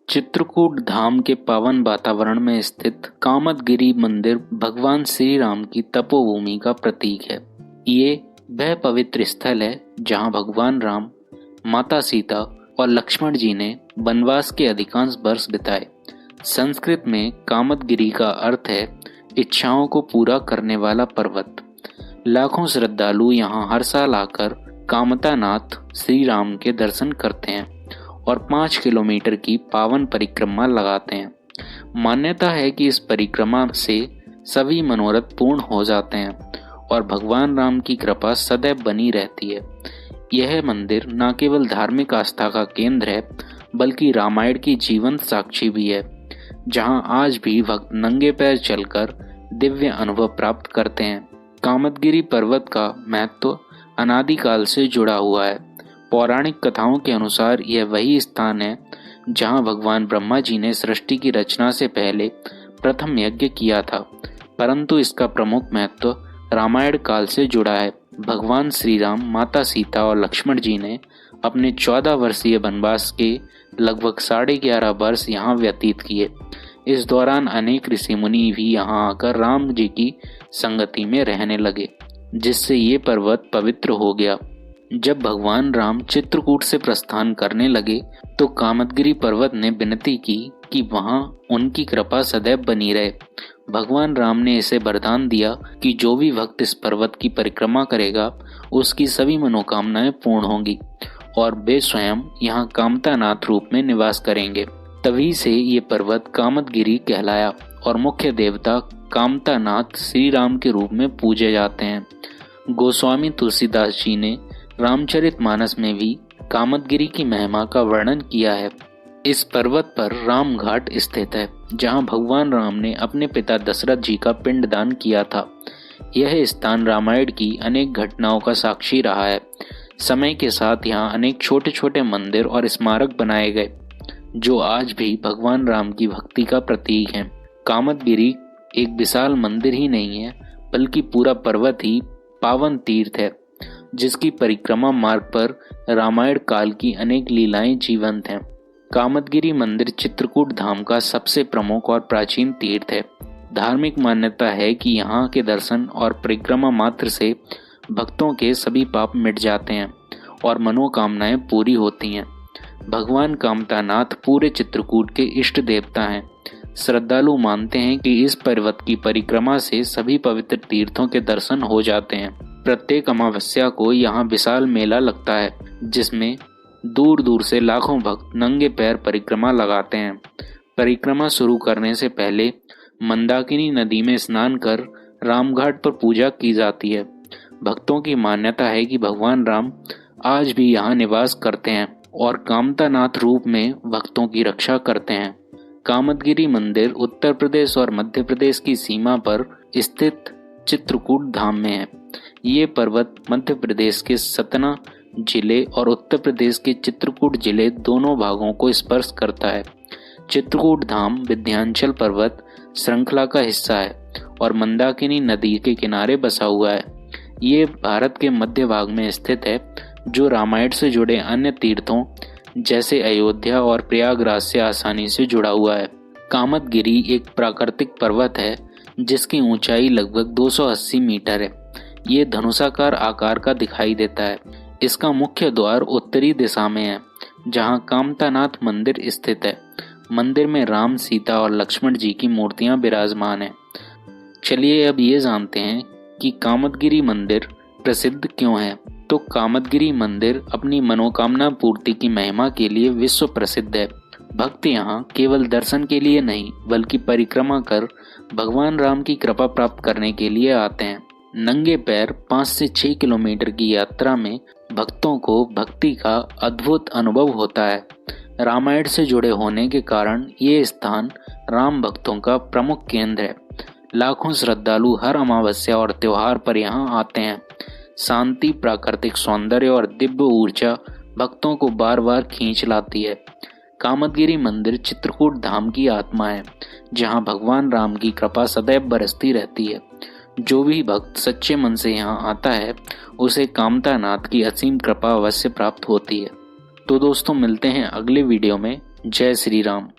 चित्रकूट धाम के पावन वातावरण में स्थित कामदगिरि मंदिर भगवान श्री राम की तपोभूमि का प्रतीक है। ये वह पवित्र स्थल है जहां भगवान राम, माता सीता और लक्ष्मण जी ने वनवास के अधिकांश वर्ष बिताए। संस्कृत में कामदगिरि का अर्थ है इच्छाओं को पूरा करने वाला पर्वत। लाखों श्रद्धालु यहाँ हर साल आकर कामतानाथ श्री राम के दर्शन करते हैं और 5 किलोमीटर की पावन परिक्रमा लगाते हैं। मान्यता है कि इस परिक्रमा से सभी मनोरथ पूर्ण हो जाते हैं और भगवान राम की कृपा सदैव बनी रहती है। यह मंदिर न केवल धार्मिक आस्था का केंद्र है बल्कि रामायण की जीवंत साक्षी भी है, जहां आज भी भक्त नंगे पैर चलकर दिव्य अनुभव प्राप्त करते हैं। कामदगिरि पर्वत का महत्व अनादिकाल से जुड़ा हुआ है। पौराणिक कथाओं के अनुसार यह वही स्थान है जहां भगवान ब्रह्मा जी ने सृष्टि की रचना से पहले प्रथम यज्ञ किया था, परंतु इसका प्रमुख महत्व रामायण काल से जुड़ा है। भगवान श्री राम, माता सीता और लक्ष्मण जी ने अपने 14 वर्षीय वनवास के लगभग 11.5 वर्ष यहाँ व्यतीत किए। इस दौरान अनेक ऋषि मुनि भी यहाँ आकर राम जी की संगति में रहने लगे, जिससे ये पर्वत पवित्र हो गया। जब भगवान राम चित्रकूट से प्रस्थान करने लगे तो कामदगिरि पर्वत ने विनती की कि वहां उनकी कृपा सदैव बनी रहे। भगवान राम ने इसे वरदान दिया कि जो भी भक्त इस पर्वत की परिक्रमा करेगा उसकी सभी मनोकामनाएं पूर्ण होंगी और वे स्वयं यहाँ कामतानाथ रूप में निवास करेंगे। तभी से ये पर्वत कामदगिरि कहलाया और मुख्य देवता कामतानाथ श्री राम के रूप में पूजे जाते हैं। गोस्वामी तुलसीदास जी ने रामचरितमानस में भी कामदगिरि की महिमा का वर्णन किया है। इस पर्वत पर राम घाट स्थित है, जहां भगवान राम ने अपने पिता दशरथ जी का पिंडदान किया था। यह स्थान रामायण की अनेक घटनाओं का साक्षी रहा है। समय के साथ यहाँ अनेक छोटे छोटे मंदिर और स्मारक बनाए गए, जो आज भी भगवान राम की भक्ति का प्रतीक है। कामदगिरि एक विशाल मंदिर ही नहीं है, बल्कि पूरा पर्वत ही पावन तीर्थ है, जिसकी परिक्रमा मार्ग पर रामायण काल की अनेक लीलाएं जीवंत हैं। कामदगिरि मंदिर चित्रकूट धाम का सबसे प्रमुख और प्राचीन तीर्थ है। धार्मिक मान्यता है कि यहाँ के दर्शन और परिक्रमा मात्र से भक्तों के सभी पाप मिट जाते हैं और मनोकामनाएं पूरी होती हैं। भगवान कामतानाथ पूरे चित्रकूट के इष्ट देवता हैं। श्रद्धालु मानते हैं कि इस पर्वत की परिक्रमा से सभी पवित्र तीर्थों के दर्शन हो जाते हैं। प्रत्येक अमावस्या को यहाँ विशाल मेला लगता है, जिसमें दूर दूर से लाखों भक्त नंगे पैर परिक्रमा लगाते हैं। परिक्रमा शुरू करने से पहले मंदाकिनी नदी में स्नान कर रामघाट पर पूजा की जाती है। भक्तों की मान्यता है कि भगवान राम आज भी यहाँ निवास करते हैं और कामतानाथ रूप में भक्तों की रक्षा करते हैं। कामदगिरि मंदिर उत्तर प्रदेश और मध्य प्रदेश की सीमा पर स्थित चित्रकूट धाम में है। ये पर्वत मध्य प्रदेश के सतना जिले और उत्तर प्रदेश के चित्रकूट जिले दोनों भागों को स्पर्श करता है। चित्रकूट धाम विंध्याचल पर्वत श्रृंखला का हिस्सा है और मंदाकिनी नदी के किनारे बसा हुआ है। ये भारत के मध्य भाग में स्थित है, जो रामायण से जुड़े अन्य तीर्थों जैसे अयोध्या और प्रयागराज से आसानी से जुड़ा हुआ है। कामदगिरि एक प्राकृतिक पर्वत है जिसकी ऊंचाई लगभग 280 मीटर है। ये धनुषाकार आकार का दिखाई देता है। इसका मुख्य द्वार उत्तरी दिशा में है, जहां कामतानाथ मंदिर स्थित है। मंदिर में राम, सीता और लक्ष्मण जी की मूर्तियां विराजमान हैं। चलिए अब ये जानते हैं कि कामदगिरि मंदिर प्रसिद्ध क्यों है। तो कामदगिरि मंदिर अपनी मनोकामना पूर्ति की महिमा के लिए विश्व प्रसिद्ध है। भक्त यहाँ केवल दर्शन के लिए नहीं बल्कि परिक्रमा कर भगवान राम की कृपा प्राप्त करने के लिए आते हैं। नंगे पैर 5 से 6 किलोमीटर की यात्रा में भक्तों को भक्ति का अद्भुत अनुभव होता है। रामायण से जुड़े होने के कारण ये स्थान राम भक्तों का प्रमुख केंद्र है। लाखों श्रद्धालु हर अमावस्या और त्योहार पर यहाँ आते हैं। शांति, प्राकृतिक सौंदर्य और दिव्य ऊर्जा भक्तों को बार बार खींच लाती है। कामदगिरि मंदिर चित्रकूट धाम की आत्मा है, जहाँ भगवान राम की कृपा सदैव बरसती रहती है। जो भी भक्त सच्चे मन से यहाँ आता है उसे कामतानाथ की असीम कृपा अवश्य प्राप्त होती है। तो दोस्तों, मिलते हैं अगले वीडियो में। जय श्री राम।